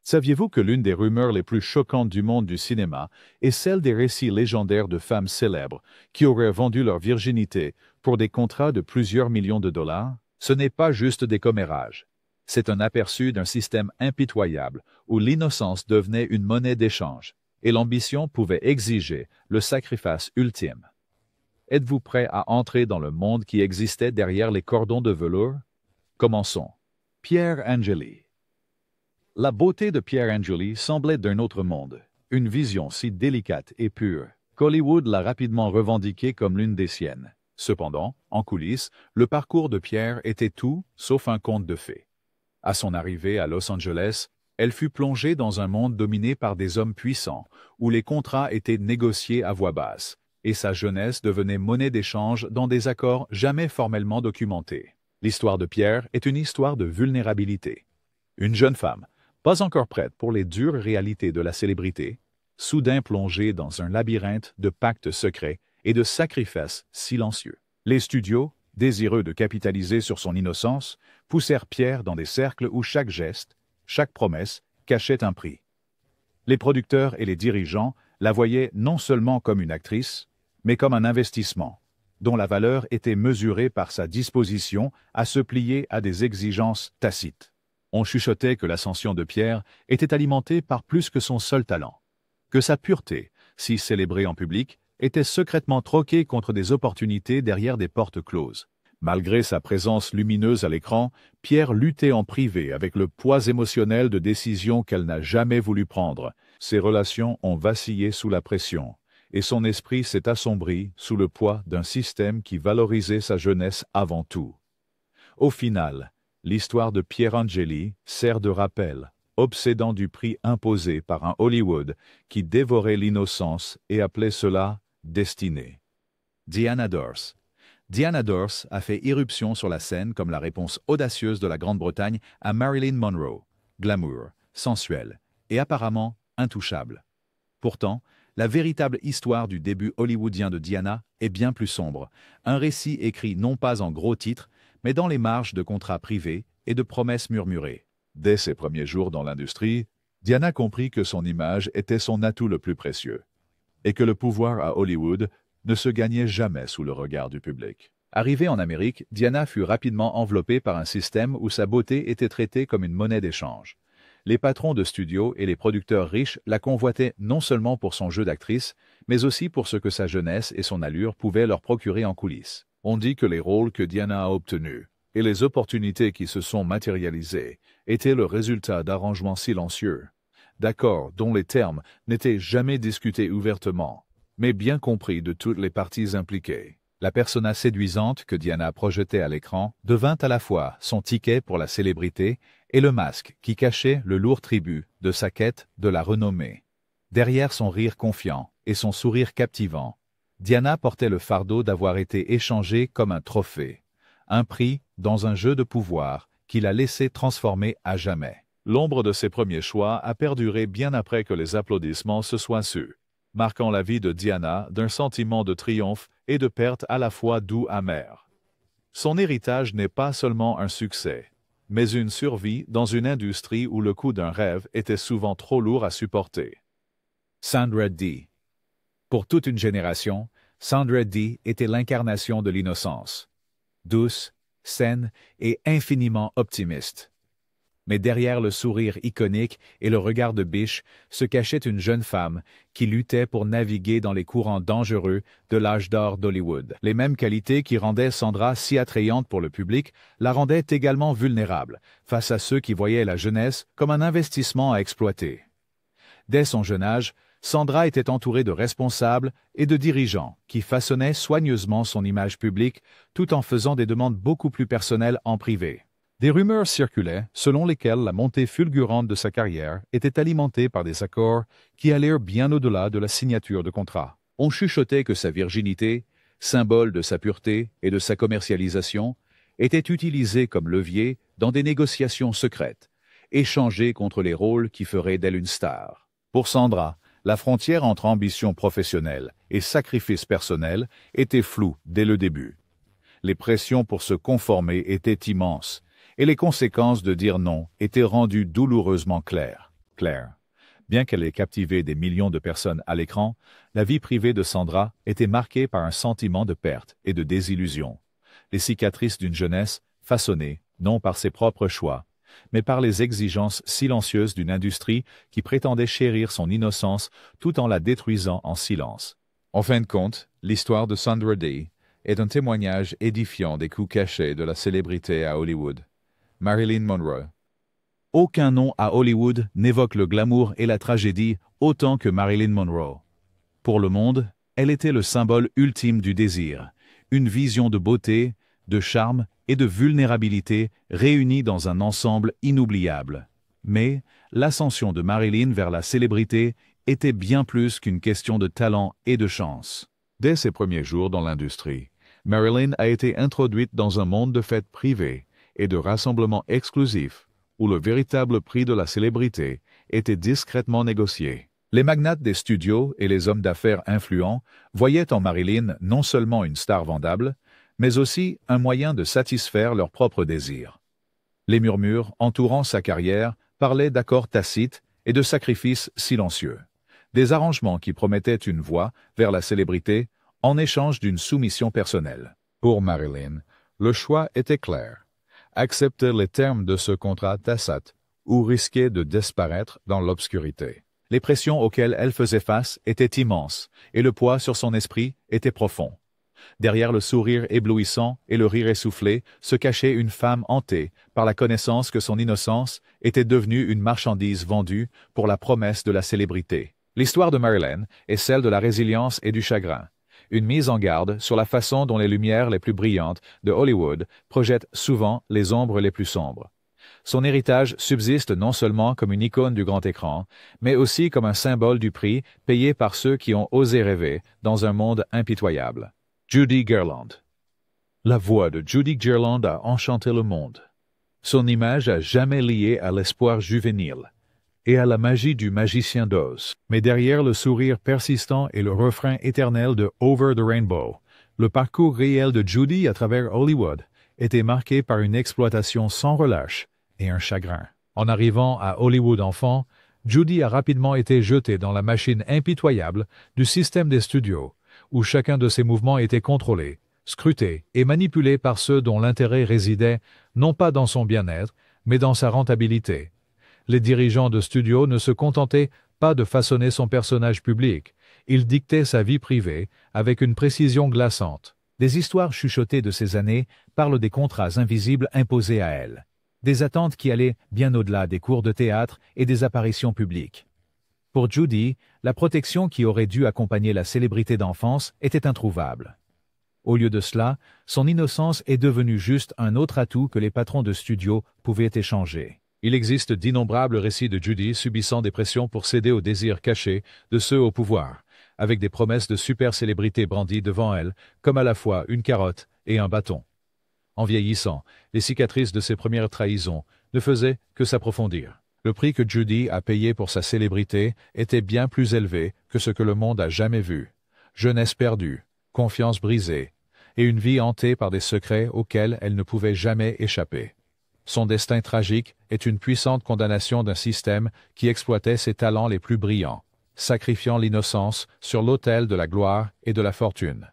Saviez-vous que l'une des rumeurs les plus choquantes du monde du cinéma est celle des récits légendaires de femmes célèbres qui auraient vendu leur virginité pour des contrats de plusieurs millions de dollars? Ce n'est pas juste des commérages. C'est un aperçu d'un système impitoyable où l'innocence devenait une monnaie d'échange et l'ambition pouvait exiger le sacrifice ultime. Êtes-vous prêt à entrer dans le monde qui existait derrière les cordons de velours? Commençons. Pierre Angeli. La beauté de Pierre Angeli semblait d'un autre monde, une vision si délicate et pure qu'Hollywood l'a rapidement revendiquée comme l'une des siennes. Cependant, en coulisses, le parcours de Pierre était tout sauf un conte de fées. À son arrivée à Los Angeles, elle fut plongée dans un monde dominé par des hommes puissants, où les contrats étaient négociés à voix basse, et sa jeunesse devenait monnaie d'échange dans des accords jamais formellement documentés. L'histoire de Pierre est une histoire de vulnérabilité. Une jeune femme, pas encore prête pour les dures réalités de la célébrité, soudain plongée dans un labyrinthe de pactes secrets et de sacrifices silencieux. Les studios, désireux de capitaliser sur son innocence, poussèrent Pierre dans des cercles où chaque geste, chaque promesse, cachait un prix. Les producteurs et les dirigeants la voyaient non seulement comme une actrice, mais comme un investissement, dont la valeur était mesurée par sa disposition à se plier à des exigences tacites. On chuchotait que l'ascension de Pierre était alimentée par plus que son seul talent, que sa pureté, si célébrée en public, était secrètement troquée contre des opportunités derrière des portes closes. Malgré sa présence lumineuse à l'écran, Pierre luttait en privé avec le poids émotionnel de décisions qu'elle n'a jamais voulu prendre. Ses relations ont vacillé sous la pression, et son esprit s'est assombri sous le poids d'un système qui valorisait sa jeunesse avant tout. Au final, l'histoire de Pierre Angeli sert de rappel, obsédant du prix imposé par un Hollywood qui dévorait l'innocence et appelait cela destinée. Diana Dors. Diana Dors a fait irruption sur la scène comme la réponse audacieuse de la Grande-Bretagne à Marilyn Monroe, glamour, sensuelle et apparemment intouchable. Pourtant, la véritable histoire du début hollywoodien de Diana est bien plus sombre, un récit écrit non pas en gros titres, mais dans les marges de contrats privés et de promesses murmurées. Dès ses premiers jours dans l'industrie, Diana comprit que son image était son atout le plus précieux, et que le pouvoir à Hollywood ne se gagnait jamais sous le regard du public. Arrivée en Amérique, Diana fut rapidement enveloppée par un système où sa beauté était traitée comme une monnaie d'échange. Les patrons de studios et les producteurs riches la convoitaient non seulement pour son jeu d'actrice, mais aussi pour ce que sa jeunesse et son allure pouvaient leur procurer en coulisses. On dit que les rôles que Diana a obtenus et les opportunités qui se sont matérialisées étaient le résultat d'arrangements silencieux, d'accords dont les termes n'étaient jamais discutés ouvertement, mais bien compris de toutes les parties impliquées. La persona séduisante que Diana projetait à l'écran devint à la fois son ticket pour la célébrité et le masque qui cachait le lourd tribut de sa quête de la renommée. Derrière son rire confiant et son sourire captivant, Diana portait le fardeau d'avoir été échangée comme un trophée, un prix dans un jeu de pouvoir qui l'a laissé transformer à jamais. L'ombre de ses premiers choix a perduré bien après que les applaudissements se soient sus, marquant la vie de Diana d'un sentiment de triomphe et de perte à la fois doux amer. Son héritage n'est pas seulement un succès, mais une survie dans une industrie où le coût d'un rêve était souvent trop lourd à supporter. Sandra Dee. Pour toute une génération, Sandra Dee était l'incarnation de l'innocence. Douce, saine et infiniment optimiste. Mais derrière le sourire iconique et le regard de biche se cachait une jeune femme qui luttait pour naviguer dans les courants dangereux de l'âge d'or d'Hollywood. Les mêmes qualités qui rendaient Sandra si attrayante pour le public la rendaient également vulnérable face à ceux qui voyaient la jeunesse comme un investissement à exploiter. Dès son jeune âge, Sandra était entourée de responsables et de dirigeants qui façonnaient soigneusement son image publique tout en faisant des demandes beaucoup plus personnelles en privé. Des rumeurs circulaient selon lesquelles la montée fulgurante de sa carrière était alimentée par des accords qui allèrent bien au-delà de la signature de contrat. On chuchotait que sa virginité, symbole de sa pureté et de sa commercialisation, était utilisée comme levier dans des négociations secrètes, échangée contre les rôles qui feraient d'elle une star. Pour Sandra, la frontière entre ambition professionnelle et sacrifice personnel était floue dès le début. Les pressions pour se conformer étaient immenses, et les conséquences de dire non étaient rendues douloureusement claires. Claire. Bien qu'elle ait captivé des millions de personnes à l'écran, la vie privée de Sandra était marquée par un sentiment de perte et de désillusion. Les cicatrices d'une jeunesse façonnée, non par ses propres choix, mais par les exigences silencieuses d'une industrie qui prétendait chérir son innocence tout en la détruisant en silence. En fin de compte, l'histoire de Sandra Dee est un témoignage édifiant des coups cachés de la célébrité à Hollywood. Marilyn Monroe. Aucun nom à Hollywood n'évoque le glamour et la tragédie autant que Marilyn Monroe. Pour le monde, elle était le symbole ultime du désir, une vision de beauté, de charme et de vulnérabilité réunis dans un ensemble inoubliable. Mais l'ascension de Marilyn vers la célébrité était bien plus qu'une question de talent et de chance. Dès ses premiers jours dans l'industrie, Marilyn a été introduite dans un monde de fêtes privées et de rassemblements exclusifs, où le véritable prix de la célébrité était discrètement négocié. Les magnates des studios et les hommes d'affaires influents voyaient en Marilyn non seulement une star vendable, mais aussi un moyen de satisfaire leurs propres désirs. Les murmures entourant sa carrière parlaient d'accords tacites et de sacrifices silencieux, des arrangements qui promettaient une voie vers la célébrité en échange d'une soumission personnelle. Pour Marilyn, le choix était clair. Accepter les termes de ce contrat tacite ou risquer de disparaître dans l'obscurité. Les pressions auxquelles elle faisait face étaient immenses et le poids sur son esprit était profond. Derrière le sourire éblouissant et le rire essoufflé se cachait une femme hantée par la connaissance que son innocence était devenue une marchandise vendue pour la promesse de la célébrité. L'histoire de Marilyn est celle de la résilience et du chagrin. Une mise en garde sur la façon dont les lumières les plus brillantes de Hollywood projettent souvent les ombres les plus sombres. Son héritage subsiste non seulement comme une icône du grand écran, mais aussi comme un symbole du prix payé par ceux qui ont osé rêver dans un monde impitoyable. Judy Garland. La voix de Judy Garland a enchanté le monde. Son image a jamais lié à l'espoir juvénile et à la magie du magicien d'Oz. Mais derrière le sourire persistant et le refrain éternel de Over the Rainbow, le parcours réel de Judy à travers Hollywood était marqué par une exploitation sans relâche et un chagrin. En arrivant à Hollywood enfant, Judy a rapidement été jetée dans la machine impitoyable du système des studios, où chacun de ses mouvements était contrôlé, scruté et manipulé par ceux dont l'intérêt résidait non pas dans son bien-être, mais dans sa rentabilité. Les dirigeants de studios ne se contentaient pas de façonner son personnage public, ils dictaient sa vie privée avec une précision glaçante. Des histoires chuchotées de ces années parlent des contrats invisibles imposés à elle, des attentes qui allaient bien au-delà des cours de théâtre et des apparitions publiques. Pour Judy, la protection qui aurait dû accompagner la célébrité d'enfance était introuvable. Au lieu de cela, son innocence est devenue juste un autre atout que les patrons de studio pouvaient échanger. Il existe d'innombrables récits de Judy subissant des pressions pour céder aux désirs cachés de ceux au pouvoir, avec des promesses de super-célébrité brandies devant elle, comme à la fois une carotte et un bâton. En vieillissant, les cicatrices de ses premières trahisons ne faisaient que s'approfondir. Le prix que Judy a payé pour sa célébrité était bien plus élevé que ce que le monde a jamais vu. Jeunesse perdue, confiance brisée, et une vie hantée par des secrets auxquels elle ne pouvait jamais échapper. Son destin tragique est une puissante condamnation d'un système qui exploitait ses talents les plus brillants, sacrifiant l'innocence sur l'autel de la gloire et de la fortune.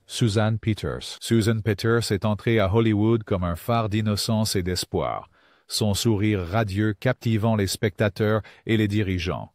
Susan Peters. Susan Peters est entrée à Hollywood comme un phare d'innocence et d'espoir, son sourire radieux captivant les spectateurs et les dirigeants.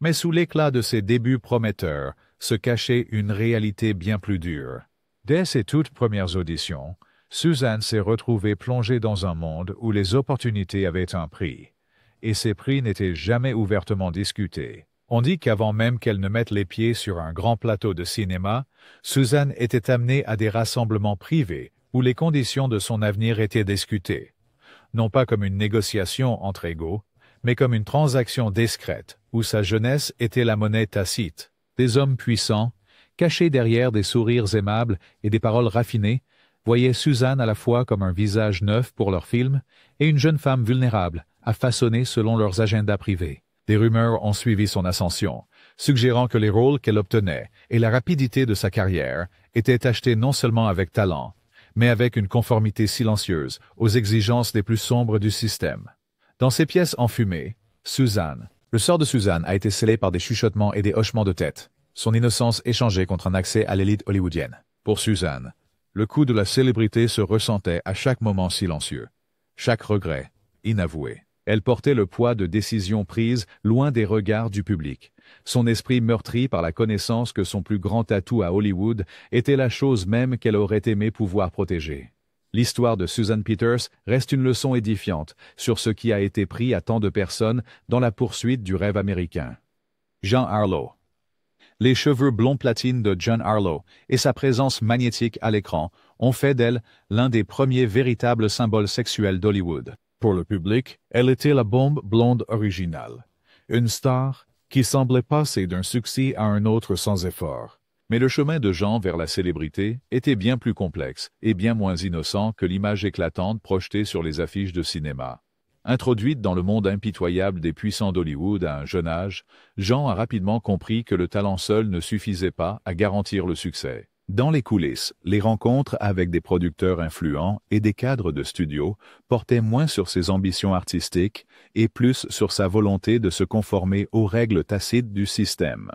Mais sous l'éclat de ses débuts prometteurs se cachait une réalité bien plus dure. Dès ses toutes premières auditions, Susan s'est retrouvée plongée dans un monde où les opportunités avaient un prix, et ces prix n'étaient jamais ouvertement discutés. On dit qu'avant même qu'elle ne mette les pieds sur un grand plateau de cinéma, Susan était amenée à des rassemblements privés où les conditions de son avenir étaient discutées, non pas comme une négociation entre égaux, mais comme une transaction discrète où sa jeunesse était la monnaie tacite. Des hommes puissants, cachés derrière des sourires aimables et des paroles raffinées, voyaient Susan à la fois comme un visage neuf pour leur film et une jeune femme vulnérable à façonner selon leurs agendas privés. Des rumeurs ont suivi son ascension, suggérant que les rôles qu'elle obtenait et la rapidité de sa carrière étaient achetés non seulement avec talent, mais avec une conformité silencieuse aux exigences les plus sombres du système. Dans ses pièces enfumées, Susan, Le sort de Suzanne a été scellé par des chuchotements et des hochements de tête, son innocence échangée contre un accès à l'élite hollywoodienne. Pour Suzanne, le coup de la célébrité se ressentait à chaque moment silencieux, chaque regret inavoué. Elle portait le poids de décisions prises loin des regards du public, son esprit meurtri par la connaissance que son plus grand atout à Hollywood était la chose même qu'elle aurait aimé pouvoir protéger. L'histoire de Susan Peters reste une leçon édifiante sur ce qui a été pris à tant de personnes dans la poursuite du rêve américain. Jean Harlow. Les cheveux blonds platine de John Harlow et sa présence magnétique à l'écran ont fait d'elle l'un des premiers véritables symboles sexuels d'Hollywood. Pour le public, elle était la bombe blonde originale, une star qui semblait passer d'un succès à un autre sans effort. Mais le chemin de Jean vers la célébrité était bien plus complexe et bien moins innocent que l'image éclatante projetée sur les affiches de cinéma. Introduite dans le monde impitoyable des puissants d'Hollywood à un jeune âge, Jean a rapidement compris que le talent seul ne suffisait pas à garantir le succès. Dans les coulisses, les rencontres avec des producteurs influents et des cadres de studio portaient moins sur ses ambitions artistiques et plus sur sa volonté de se conformer aux règles tacites du système.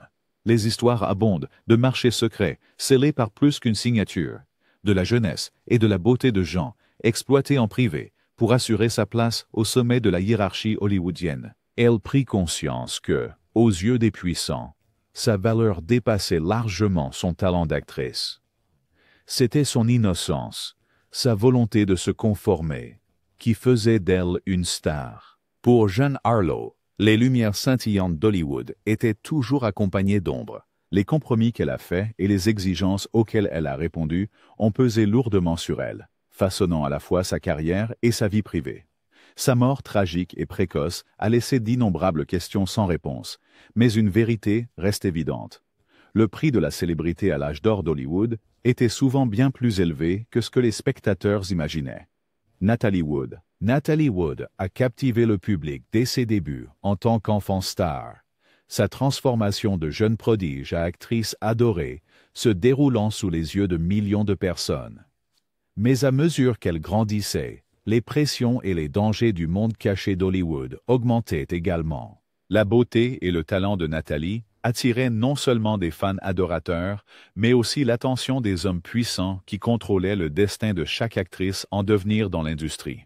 Les histoires abondent de marchés secrets, scellés par plus qu'une signature, de la jeunesse et de la beauté de Jean, exploités en privé, pour assurer sa place au sommet de la hiérarchie hollywoodienne. Elle prit conscience que, aux yeux des puissants, sa valeur dépassait largement son talent d'actrice. C'était son innocence, sa volonté de se conformer, qui faisait d'elle une star. Pour Jean Harlow, les lumières scintillantes d'Hollywood étaient toujours accompagnées d'ombres. Les compromis qu'elle a faits et les exigences auxquelles elle a répondu ont pesé lourdement sur elle, façonnant à la fois sa carrière et sa vie privée. Sa mort tragique et précoce a laissé d'innombrables questions sans réponse, mais une vérité reste évidente. Le prix de la célébrité à l'âge d'or d'Hollywood était souvent bien plus élevé que ce que les spectateurs imaginaient. Natalie Wood. Natalie Wood a captivé le public dès ses débuts en tant qu'enfant star. Sa transformation de jeune prodige à actrice adorée se déroulant sous les yeux de millions de personnes. Mais à mesure qu'elle grandissait, les pressions et les dangers du monde caché d'Hollywood augmentaient également. La beauté et le talent de Natalie attiraient non seulement des fans adorateurs, mais aussi l'attention des hommes puissants qui contrôlaient le destin de chaque actrice en devenir dans l'industrie.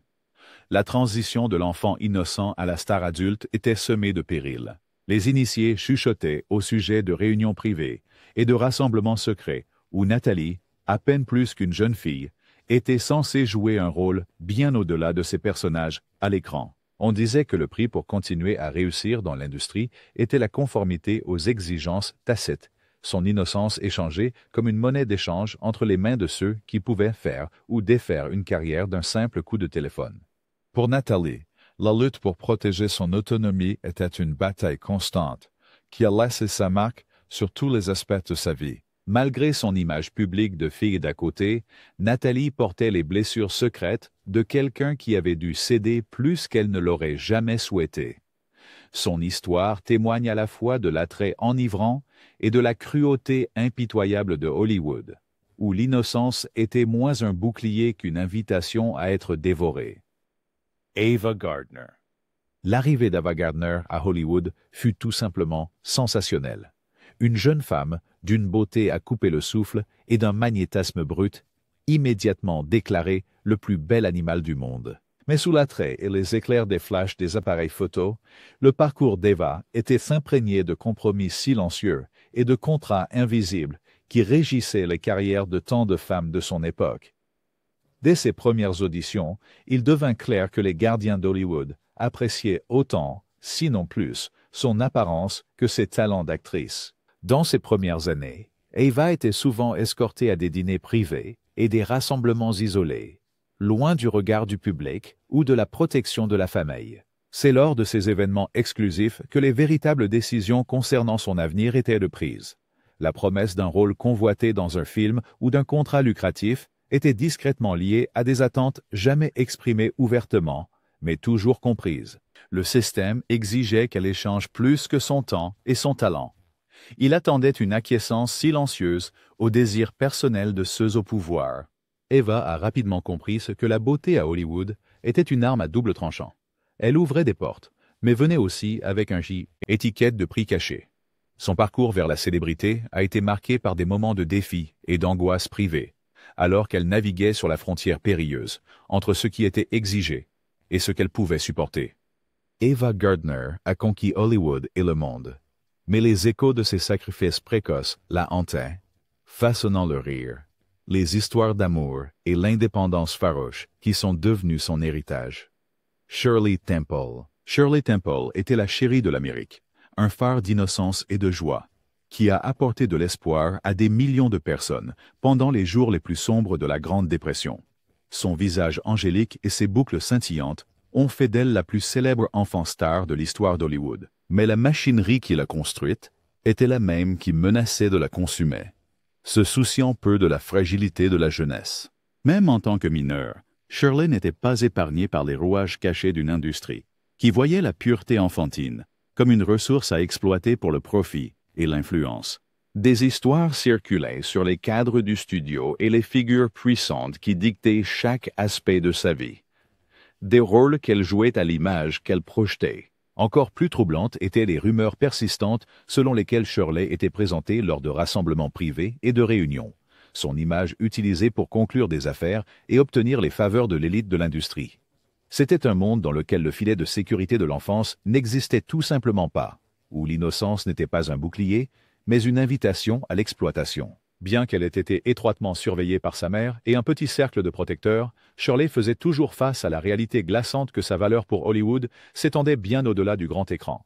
La transition de l'enfant innocent à la star adulte était semée de périls. Les initiés chuchotaient au sujet de réunions privées et de rassemblements secrets où Natalie, à peine plus qu'une jeune fille, était censée jouer un rôle bien au-delà de ses personnages à l'écran. On disait que le prix pour continuer à réussir dans l'industrie était la conformité aux exigences tacites, son innocence échangée comme une monnaie d'échange entre les mains de ceux qui pouvaient faire ou défaire une carrière d'un simple coup de téléphone. Pour Natalie, la lutte pour protéger son autonomie était une bataille constante, qui a laissé sa marque sur tous les aspects de sa vie. Malgré son image publique de fille d'à côté, Natalie portait les blessures secrètes de quelqu'un qui avait dû céder plus qu'elle ne l'aurait jamais souhaité. Son histoire témoigne à la fois de l'attrait enivrant et de la cruauté impitoyable de Hollywood, où l'innocence était moins un bouclier qu'une invitation à être dévorée. Ava Gardner. L'arrivée d'Ava Gardner à Hollywood fut tout simplement sensationnelle. Une jeune femme, d'une beauté à couper le souffle et d'un magnétisme brut, immédiatement déclarée le plus bel animal du monde. Mais sous l'attrait et les éclairs des flashs des appareils photo, le parcours d'Ava était imprégné de compromis silencieux et de contrats invisibles qui régissaient les carrières de tant de femmes de son époque. Dès ses premières auditions, il devint clair que les gardiens d'Hollywood appréciaient autant, sinon plus, son apparence que ses talents d'actrice. Dans ses premières années, Ava était souvent escortée à des dîners privés et des rassemblements isolés, loin du regard du public ou de la protection de la famille. C'est lors de ces événements exclusifs que les véritables décisions concernant son avenir étaient prises. La promesse d'un rôle convoité dans un film ou d'un contrat lucratif était discrètement liée à des attentes jamais exprimées ouvertement, mais toujours comprises. Le système exigeait qu'elle échange plus que son temps et son talent. Il attendait une acquiescence silencieuse au désir personnel de ceux au pouvoir. Ava a rapidement compris ce que la beauté à Hollywood était une arme à double tranchant. Elle ouvrait des portes, mais venait aussi avec un étiquette de prix caché. Son parcours vers la célébrité a été marqué par des moments de défi et d'angoisse privée, alors qu'elle naviguait sur la frontière périlleuse entre ce qui était exigé et ce qu'elle pouvait supporter. Ava Gardner a conquis Hollywood et le monde, mais les échos de ses sacrifices précoces la hantaient, façonnant le rire, les histoires d'amour et l'indépendance farouche qui sont devenues son héritage. Shirley Temple. Shirley Temple était la chérie de l'Amérique, un phare d'innocence et de joie, qui a apporté de l'espoir à des millions de personnes pendant les jours les plus sombres de la Grande Dépression. Son visage angélique et ses boucles scintillantes ont fait d'elle la plus célèbre enfant star de l'histoire d'Hollywood. Mais la machinerie qui l'a construite était la même qui menaçait de la consumer, se souciant peu de la fragilité de la jeunesse. Même en tant que mineure, Shirley n'était pas épargnée par les rouages cachés d'une industrie, qui voyait la pureté enfantine comme une ressource à exploiter pour le profit et l'influence. Des histoires circulaient sur les cadres du studio et les figures puissantes qui dictaient chaque aspect de sa vie. Des rôles qu'elle jouait à l'image qu'elle projetait. Encore plus troublantes étaient les rumeurs persistantes selon lesquelles Shirley était présentée lors de rassemblements privés et de réunions, son image utilisée pour conclure des affaires et obtenir les faveurs de l'élite de l'industrie. C'était un monde dans lequel le filet de sécurité de l'enfance n'existait tout simplement pas, où l'innocence n'était pas un bouclier, mais une invitation à l'exploitation. Bien qu'elle ait été étroitement surveillée par sa mère et un petit cercle de protecteurs, Shirley faisait toujours face à la réalité glaçante que sa valeur pour Hollywood s'étendait bien au-delà du grand écran.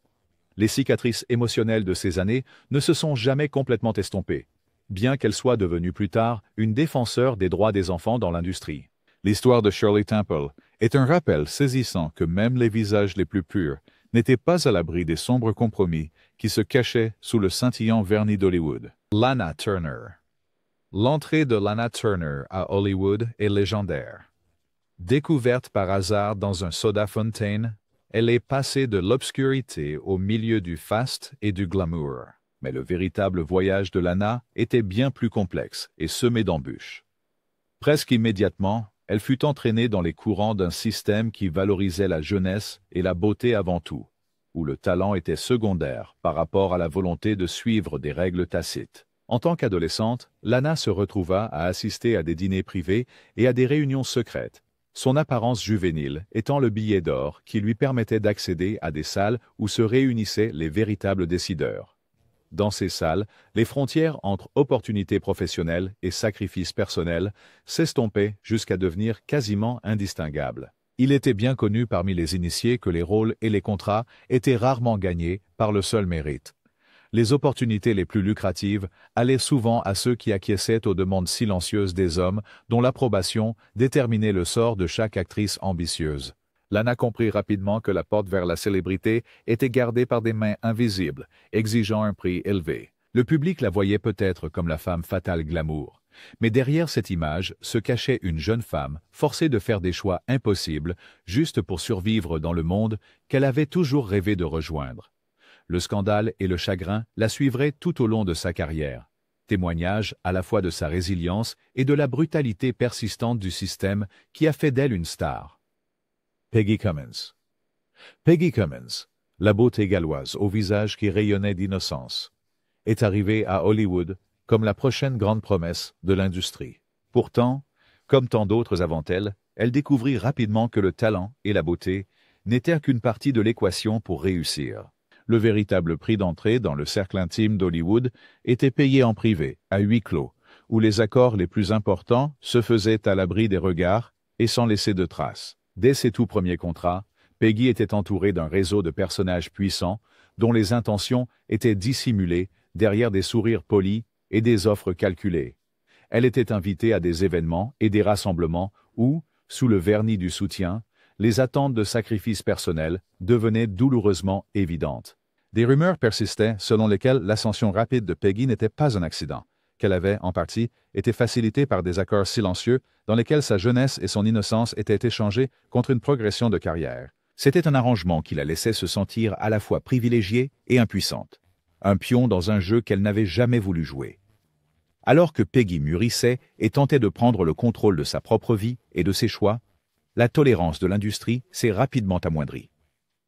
Les cicatrices émotionnelles de ces années ne se sont jamais complètement estompées, bien qu'elle soit devenue plus tard une défenseur des droits des enfants dans l'industrie. L'histoire de Shirley Temple est un rappel saisissant que même les visages les plus purs n'étaient pas à l'abri des sombres compromis qui se cachaient sous le scintillant vernis d'Hollywood. Lana Turner. L'entrée de Lana Turner à Hollywood est légendaire. Découverte par hasard dans un soda fountain, elle est passée de l'obscurité au milieu du faste et du glamour. Mais le véritable voyage de Lana était bien plus complexe et semé d'embûches. Presque immédiatement, elle fut entraînée dans les courants d'un système qui valorisait la jeunesse et la beauté avant tout, où le talent était secondaire par rapport à la volonté de suivre des règles tacites. En tant qu'adolescente, Lana se retrouva à assister à des dîners privés et à des réunions secrètes, son apparence juvénile étant le billet d'or qui lui permettait d'accéder à des salles où se réunissaient les véritables décideurs. Dans ces salles, les frontières entre opportunités professionnelles et sacrifices personnels s'estompaient jusqu'à devenir quasiment indistinguables. Il était bien connu parmi les initiés que les rôles et les contrats étaient rarement gagnés par le seul mérite. Les opportunités les plus lucratives allaient souvent à ceux qui acquiesçaient aux demandes silencieuses des hommes dont l'approbation déterminait le sort de chaque actrice ambitieuse. Lana comprit rapidement que la porte vers la célébrité était gardée par des mains invisibles, exigeant un prix élevé. Le public la voyait peut-être comme la femme fatale glamour, mais derrière cette image se cachait une jeune femme forcée de faire des choix impossibles juste pour survivre dans le monde qu'elle avait toujours rêvé de rejoindre. Le scandale et le chagrin la suivraient tout au long de sa carrière, témoignage à la fois de sa résilience et de la brutalité persistante du système qui a fait d'elle une star. Peggy Cummins. Peggy Cummins, la beauté galloise au visage qui rayonnait d'innocence, est arrivée à Hollywood comme la prochaine grande promesse de l'industrie. Pourtant, comme tant d'autres avant elle, elle découvrit rapidement que le talent et la beauté n'étaient qu'une partie de l'équation pour réussir. Le véritable prix d'entrée dans le cercle intime d'Hollywood était payé en privé, à huis clos, où les accords les plus importants se faisaient à l'abri des regards et sans laisser de traces. Dès ses tout premiers contrats, Peggy était entourée d'un réseau de personnages puissants dont les intentions étaient dissimulées derrière des sourires polis et des offres calculées. Elle était invitée à des événements et des rassemblements où, sous le vernis du soutien, les attentes de sacrifices personnels devenaient douloureusement évidentes. Des rumeurs persistaient selon lesquelles l'ascension rapide de Peggy n'était pas un accident, qu'elle avait, en partie, été facilitée par des accords silencieux dans lesquels sa jeunesse et son innocence étaient échangées contre une progression de carrière. C'était un arrangement qui la laissait se sentir à la fois privilégiée et impuissante, un pion dans un jeu qu'elle n'avait jamais voulu jouer. Alors que Peggy mûrissait et tentait de prendre le contrôle de sa propre vie et de ses choix, la tolérance de l'industrie s'est rapidement amoindrie.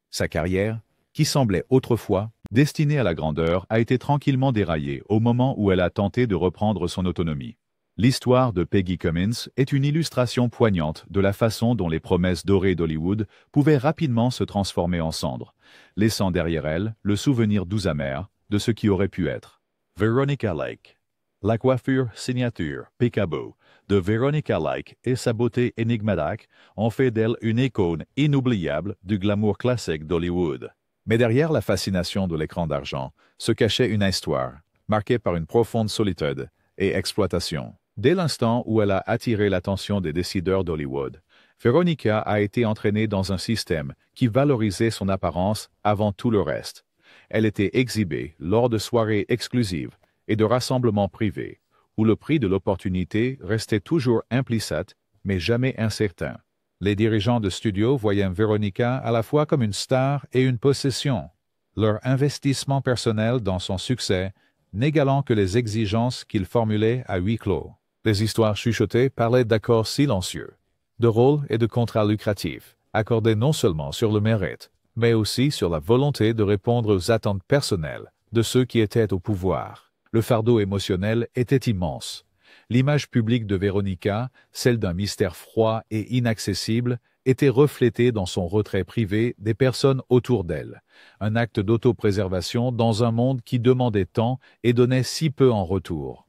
Sa carrière, qui semblait autrefois destinée à la grandeur, a été tranquillement déraillée au moment où elle a tenté de reprendre son autonomie. L'histoire de Peggy Cummins est une illustration poignante de la façon dont les promesses dorées d'Hollywood pouvaient rapidement se transformer en cendres, laissant derrière elles le souvenir doux amer de ce qui aurait pu être. Veronica Lake. La coiffure signature Peekaboo de Veronica Lake et sa beauté énigmatique ont fait d'elle une icône inoubliable du glamour classique d'Hollywood. Mais derrière la fascination de l'écran d'argent se cachait une histoire, marquée par une profonde solitude et exploitation. Dès l'instant où elle a attiré l'attention des décideurs d'Hollywood, Veronica a été entraînée dans un système qui valorisait son apparence avant tout le reste. Elle était exhibée lors de soirées exclusives et de rassemblements privés, où le prix de l'opportunité restait toujours implicite, mais jamais incertain. Les dirigeants de studio voyaient Veronica à la fois comme une star et une possession, leur investissement personnel dans son succès n'égalant que les exigences qu'ils formulaient à huis clos. Les histoires chuchotées parlaient d'accords silencieux, de rôles et de contrats lucratifs, accordés non seulement sur le mérite, mais aussi sur la volonté de répondre aux attentes personnelles de ceux qui étaient au pouvoir. Le fardeau émotionnel était immense. L'image publique de Veronica, celle d'un mystère froid et inaccessible, était reflétée dans son retrait privé des personnes autour d'elle, un acte d'autopréservation dans un monde qui demandait tant et donnait si peu en retour.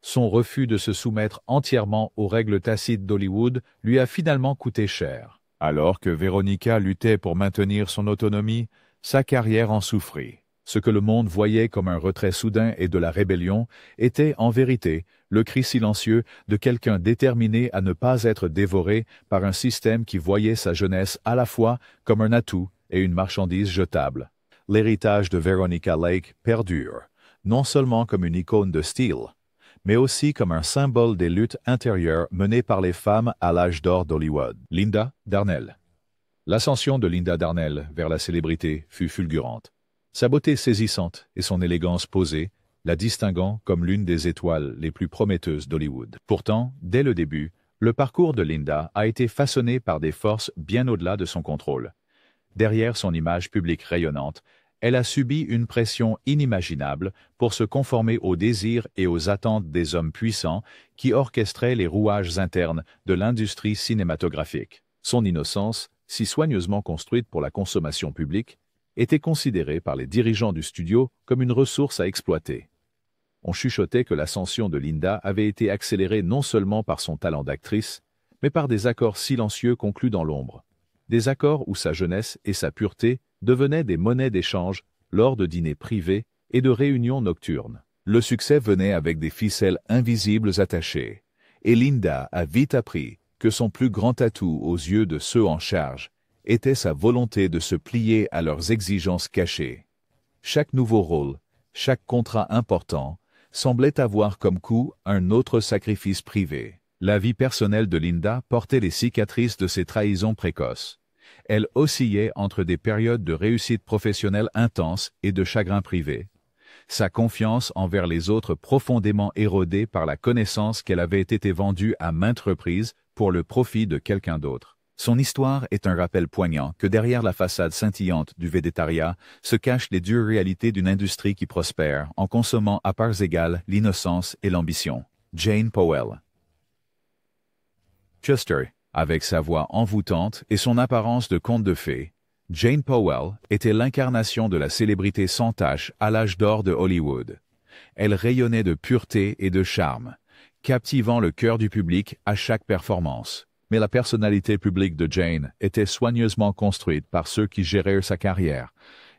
Son refus de se soumettre entièrement aux règles tacites d'Hollywood lui a finalement coûté cher. Alors que Veronica luttait pour maintenir son autonomie, sa carrière en souffrit. Ce que le monde voyait comme un retrait soudain et de la rébellion était, en vérité, le cri silencieux de quelqu'un déterminé à ne pas être dévoré par un système qui voyait sa jeunesse à la fois comme un atout et une marchandise jetable. L'héritage de Veronica Lake perdure, non seulement comme une icône de style, mais aussi comme un symbole des luttes intérieures menées par les femmes à l'âge d'or d'Hollywood. Linda Darnell. L'ascension de Linda Darnell vers la célébrité fut fulgurante. Sa beauté saisissante et son élégance posée la distinguant comme l'une des étoiles les plus prometteuses d'Hollywood. Pourtant, dès le début, le parcours de Linda a été façonné par des forces bien au-delà de son contrôle. Derrière son image publique rayonnante, elle a subi une pression inimaginable pour se conformer aux désirs et aux attentes des hommes puissants qui orchestraient les rouages internes de l'industrie cinématographique. Son innocence, si soigneusement construite pour la consommation publique, était considérée par les dirigeants du studio comme une ressource à exploiter. On chuchotait que l'ascension de Linda avait été accélérée non seulement par son talent d'actrice, mais par des accords silencieux conclus dans l'ombre. Des accords où sa jeunesse et sa pureté devenaient des monnaies d'échange lors de dîners privés et de réunions nocturnes. Le succès venait avec des ficelles invisibles attachées, et Linda a vite appris que son plus grand atout aux yeux de ceux en charge était sa volonté de se plier à leurs exigences cachées. Chaque nouveau rôle, chaque contrat important, semblait avoir comme coût un autre sacrifice privé. La vie personnelle de Linda portait les cicatrices de ses trahisons précoces. Elle oscillait entre des périodes de réussite professionnelle intense et de chagrin privé. Sa confiance envers les autres profondément érodée par la connaissance qu'elle avait été vendue à maintes reprises pour le profit de quelqu'un d'autre. Son histoire est un rappel poignant que derrière la façade scintillante du végétariat se cachent les dures réalités d'une industrie qui prospère en consommant à parts égales l'innocence et l'ambition. Jane Powell. Chester, avec sa voix envoûtante et son apparence de conte de fées, Jane Powell était l'incarnation de la célébrité sans tache à l'âge d'or de Hollywood. Elle rayonnait de pureté et de charme, captivant le cœur du public à chaque performance. Mais la personnalité publique de Jane était soigneusement construite par ceux qui géraient sa carrière,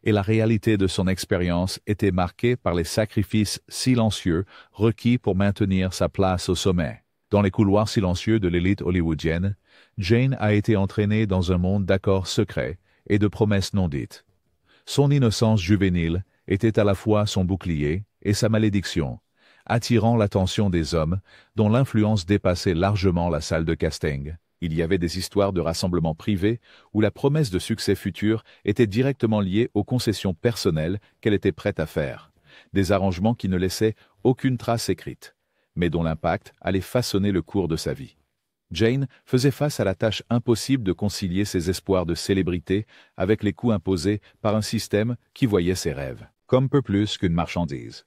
et la réalité de son expérience était marquée par les sacrifices silencieux requis pour maintenir sa place au sommet. Dans les couloirs silencieux de l'élite hollywoodienne, Jane a été entraînée dans un monde d'accords secrets et de promesses non dites. Son innocence juvénile était à la fois son bouclier et sa malédiction, attirant l'attention des hommes dont l'influence dépassait largement la salle de casting. Il y avait des histoires de rassemblements privés où la promesse de succès futur était directement liée aux concessions personnelles qu'elle était prête à faire. Des arrangements qui ne laissaient aucune trace écrite, mais dont l'impact allait façonner le cours de sa vie. Jane faisait face à la tâche impossible de concilier ses espoirs de célébrité avec les coûts imposés par un système qui voyait ses rêves comme peu plus qu'une marchandise.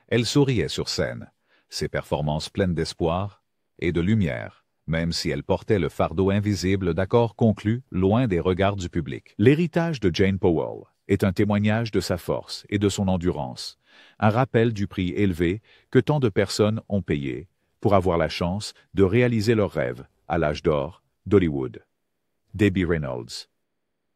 Elle souriait sur scène, ses performances pleines d'espoir et de lumière, même si elle portait le fardeau invisible d'accords conclus loin des regards du public. L'héritage de Jane Powell est un témoignage de sa force et de son endurance, un rappel du prix élevé que tant de personnes ont payé pour avoir la chance de réaliser leurs rêves à l'âge d'or d'Hollywood. Debbie Reynolds.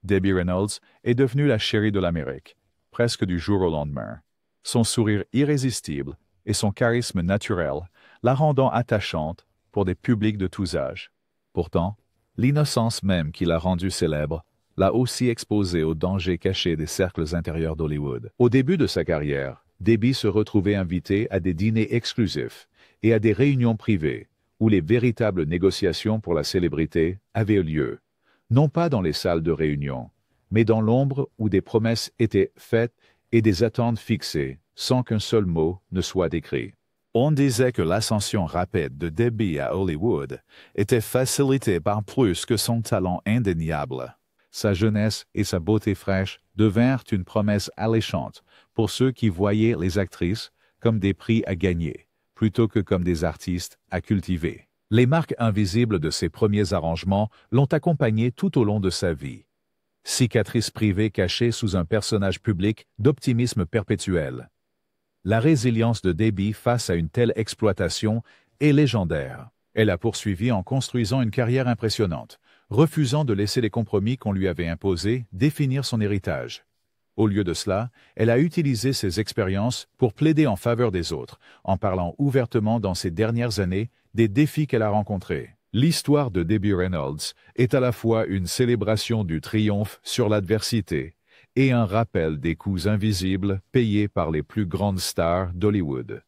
Debbie Reynolds est devenue la chérie de l'Amérique, presque du jour au lendemain. Son sourire irrésistible et son charisme naturel la rendant attachante pour des publics de tous âges. Pourtant, l'innocence même qui l'a rendue célèbre l'a aussi exposée aux dangers cachés des cercles intérieurs d'Hollywood. Au début de sa carrière, Debbie se retrouvait invitée à des dîners exclusifs et à des réunions privées où les véritables négociations pour la célébrité avaient lieu, non pas dans les salles de réunion, mais dans l'ombre où des promesses étaient faites et des attentes fixées sans qu'un seul mot ne soit écrit. On disait que l'ascension rapide de Debbie à Hollywood était facilitée par plus que son talent indéniable. Sa jeunesse et sa beauté fraîche devinrent une promesse alléchante pour ceux qui voyaient les actrices comme des prix à gagner, plutôt que comme des artistes à cultiver. Les marques invisibles de ses premiers arrangements l'ont accompagnée tout au long de sa vie. Cicatrice privée cachée sous un personnage public d'optimisme perpétuel. La résilience de Debbie face à une telle exploitation est légendaire. Elle a poursuivi en construisant une carrière impressionnante, refusant de laisser les compromis qu'on lui avait imposés définir son héritage. Au lieu de cela, elle a utilisé ses expériences pour plaider en faveur des autres, en parlant ouvertement dans ces dernières années des défis qu'elle a rencontrés. L'histoire de Debbie Reynolds est à la fois une célébration du triomphe sur l'adversité et un rappel des coûts invisibles payés par les plus grandes stars d'Hollywood.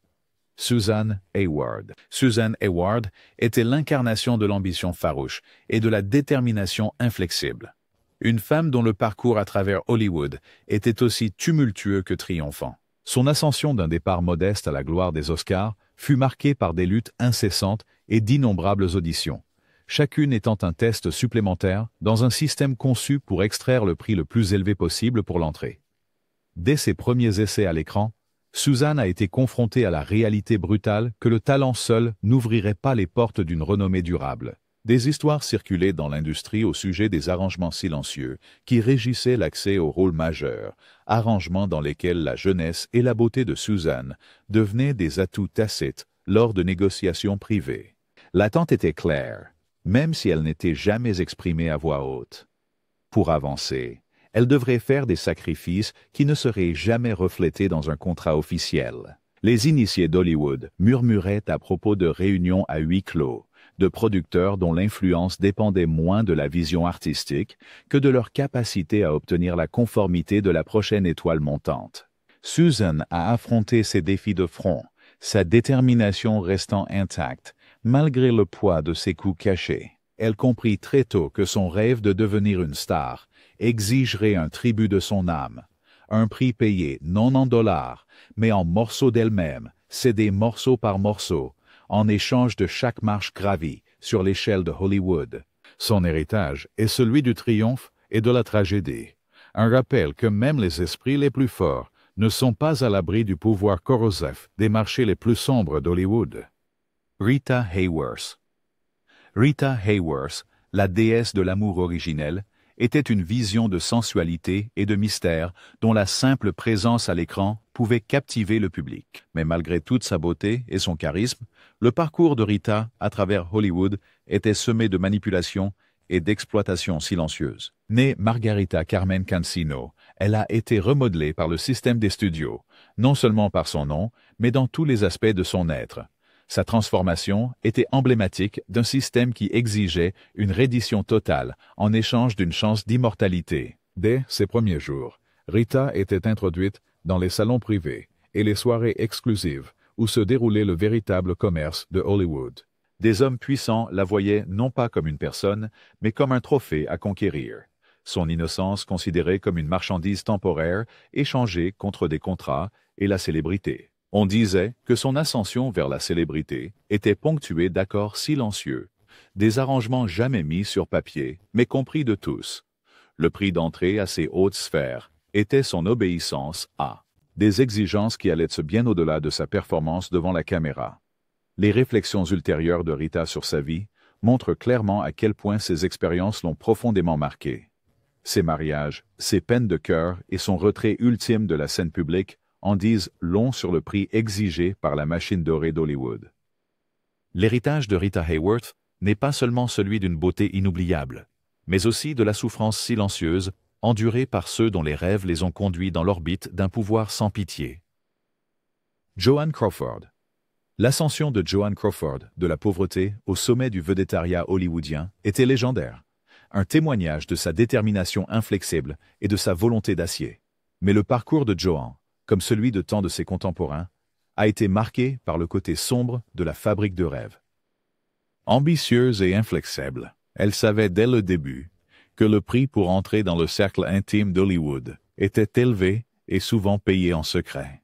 Susan Hayward. Susan Hayward était l'incarnation de l'ambition farouche et de la détermination inflexible. Une femme dont le parcours à travers Hollywood était aussi tumultueux que triomphant. Son ascension d'un départ modeste à la gloire des Oscars fut marquée par des luttes incessantes et d'innombrables auditions, chacune étant un test supplémentaire dans un système conçu pour extraire le prix le plus élevé possible pour l'entrée. Dès ses premiers essais à l'écran, Susan a été confrontée à la réalité brutale que le talent seul n'ouvrirait pas les portes d'une renommée durable. Des histoires circulaient dans l'industrie au sujet des arrangements silencieux qui régissaient l'accès aux rôles majeurs, arrangements dans lesquels la jeunesse et la beauté de Susan devenaient des atouts tacites lors de négociations privées. L'attente était claire, même si elle n'était jamais exprimée à voix haute. Pour avancer, elle devrait faire des sacrifices qui ne seraient jamais reflétés dans un contrat officiel. Les initiés d'Hollywood murmuraient à propos de réunions à huis clos, de producteurs dont l'influence dépendait moins de la vision artistique que de leur capacité à obtenir la conformité de la prochaine étoile montante. Susan a affronté ces défis de front, sa détermination restant intacte, malgré le poids de ses coups cachés. Elle comprit très tôt que son rêve de devenir une star exigerait un tribut de son âme, un prix payé non en dollars, mais en morceaux d'elle-même, cédés morceau par morceau, en échange de chaque marche gravie sur l'échelle de Hollywood. Son héritage est celui du triomphe et de la tragédie, un rappel que même les esprits les plus forts ne sont pas à l'abri du pouvoir corrosif des marchés les plus sombres d'Hollywood. Rita Hayworth. Rita Hayworth, la déesse de l'amour originel, était une vision de sensualité et de mystère dont la simple présence à l'écran pouvait captiver le public. Mais malgré toute sa beauté et son charisme, le parcours de Rita à travers Hollywood était semé de manipulations et d'exploitation silencieuse. Née Margarita Carmen Cancino, elle a été remodelée par le système des studios, non seulement par son nom, mais dans tous les aspects de son être. Sa transformation était emblématique d'un système qui exigeait une reddition totale en échange d'une chance d'immortalité. Dès ses premiers jours, Rita était introduite dans les salons privés et les soirées exclusives où se déroulait le véritable commerce de Hollywood. Des hommes puissants la voyaient non pas comme une personne, mais comme un trophée à conquérir. Son innocence considérée comme une marchandise temporaire échangée contre des contrats et la célébrité. On disait que son ascension vers la célébrité était ponctuée d'accords silencieux, des arrangements jamais mis sur papier, mais compris de tous. Le prix d'entrée à ces hautes sphères était son obéissance à des exigences qui allaient bien au-delà de sa performance devant la caméra. Les réflexions ultérieures de Rita sur sa vie montrent clairement à quel point ces expériences l'ont profondément marquée. Ses mariages, ses peines de cœur et son retrait ultime de la scène publique en disent long sur le prix exigé par la machine dorée d'Hollywood. L'héritage de Rita Hayworth n'est pas seulement celui d'une beauté inoubliable, mais aussi de la souffrance silencieuse endurée par ceux dont les rêves les ont conduits dans l'orbite d'un pouvoir sans pitié. Joan Crawford. L'ascension de Joan Crawford, de la pauvreté au sommet du vedettariat hollywoodien, était légendaire, un témoignage de sa détermination inflexible et de sa volonté d'acier. Mais le parcours de Joan, comme celui de tant de ses contemporains, a été marqué par le côté sombre de la fabrique de rêves. Ambitieuse et inflexible, elle savait dès le début que le prix pour entrer dans le cercle intime d'Hollywood était élevé et souvent payé en secret.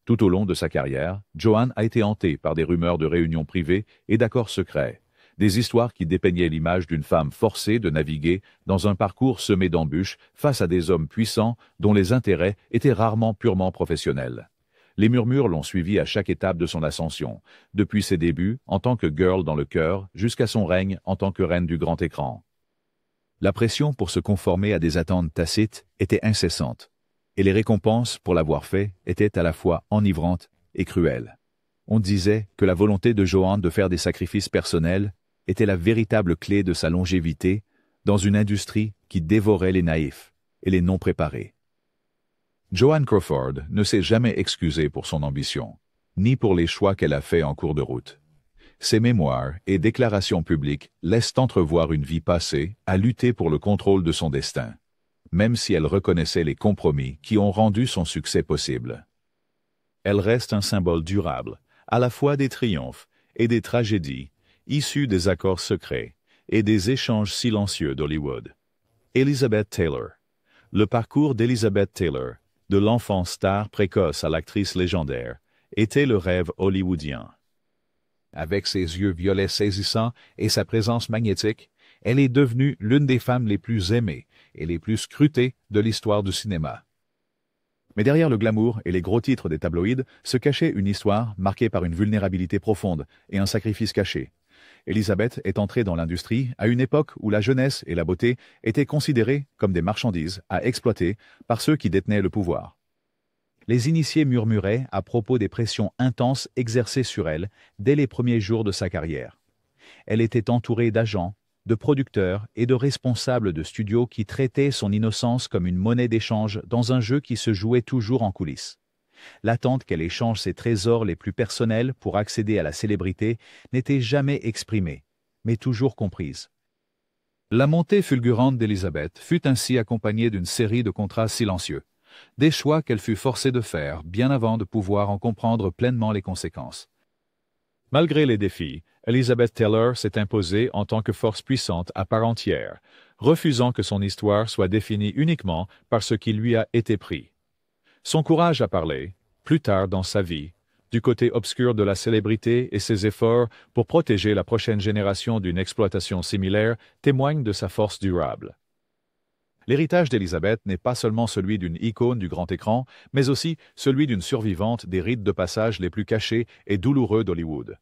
Tout au long de sa carrière, Joan a été hantée par des rumeurs de réunions privées et d'accords secrets, des histoires qui dépeignaient l'image d'une femme forcée de naviguer dans un parcours semé d'embûches face à des hommes puissants dont les intérêts étaient rarement purement professionnels. Les murmures l'ont suivi à chaque étape de son ascension, depuis ses débuts en tant que girl dans le cœur jusqu'à son règne en tant que reine du grand écran. La pression pour se conformer à des attentes tacites était incessante, et les récompenses pour l'avoir fait étaient à la fois enivrantes et cruelles. On disait que la volonté de Joan de faire des sacrifices personnels était la véritable clé de sa longévité dans une industrie qui dévorait les naïfs et les non-préparés. Joan Crawford ne s'est jamais excusée pour son ambition, ni pour les choix qu'elle a faits en cours de route. Ses mémoires et déclarations publiques laissent entrevoir une vie passée à lutter pour le contrôle de son destin, même si elle reconnaissait les compromis qui ont rendu son succès possible. Elle reste un symbole durable, à la fois des triomphes et des tragédies, issus des accords secrets et des échanges silencieux d'Hollywood. Elizabeth Taylor. Le parcours d'Elizabeth Taylor, de l'enfant star précoce à l'actrice légendaire, était le rêve hollywoodien. Avec ses yeux violets saisissants et sa présence magnétique, elle est devenue l'une des femmes les plus aimées et les plus scrutées de l'histoire du cinéma. Mais derrière le glamour et les gros titres des tabloïds se cachait une histoire marquée par une vulnérabilité profonde et un sacrifice caché. Elizabeth est entrée dans l'industrie à une époque où la jeunesse et la beauté étaient considérées comme des marchandises à exploiter par ceux qui détenaient le pouvoir. Les initiés murmuraient à propos des pressions intenses exercées sur elle dès les premiers jours de sa carrière. Elle était entourée d'agents, de producteurs et de responsables de studios qui traitaient son innocence comme une monnaie d'échange dans un jeu qui se jouait toujours en coulisses. L'attente qu'elle échange ses trésors les plus personnels pour accéder à la célébrité n'était jamais exprimée, mais toujours comprise. La montée fulgurante d'Elizabeth fut ainsi accompagnée d'une série de contrats silencieux, des choix qu'elle fut forcée de faire bien avant de pouvoir en comprendre pleinement les conséquences. Malgré les défis, Elizabeth Taylor s'est imposée en tant que force puissante à part entière, refusant que son histoire soit définie uniquement par ce qui lui a été pris. Son courage à parler, plus tard dans sa vie, du côté obscur de la célébrité et ses efforts pour protéger la prochaine génération d'une exploitation similaire témoignent de sa force durable. L'héritage d'Elizabeth n'est pas seulement celui d'une icône du grand écran, mais aussi celui d'une survivante des rites de passage les plus cachés et douloureux d'Hollywood.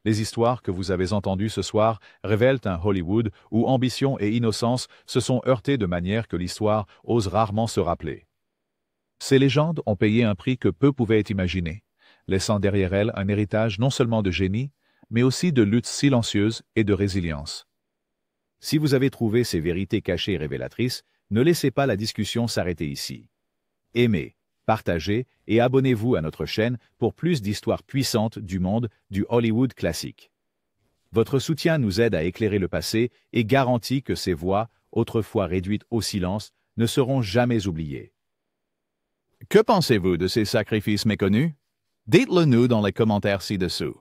Les histoires que vous avez entendues ce soir révèlent un Hollywood où ambition et innocence se sont heurtées de manière que l'histoire ose rarement se rappeler. Ces légendes ont payé un prix que peu pouvaient imaginer, laissant derrière elles un héritage non seulement de génie, mais aussi de lutte silencieuse et de résilience. Si vous avez trouvé ces vérités cachées et révélatrices, ne laissez pas la discussion s'arrêter ici. Aimez, partagez et abonnez-vous à notre chaîne pour plus d'histoires puissantes du monde du Hollywood classique. Votre soutien nous aide à éclairer le passé et garantit que ces voix, autrefois réduites au silence, ne seront jamais oubliées. Que pensez-vous de ces sacrifices méconnus? Dites-le nous dans les commentaires ci-dessous.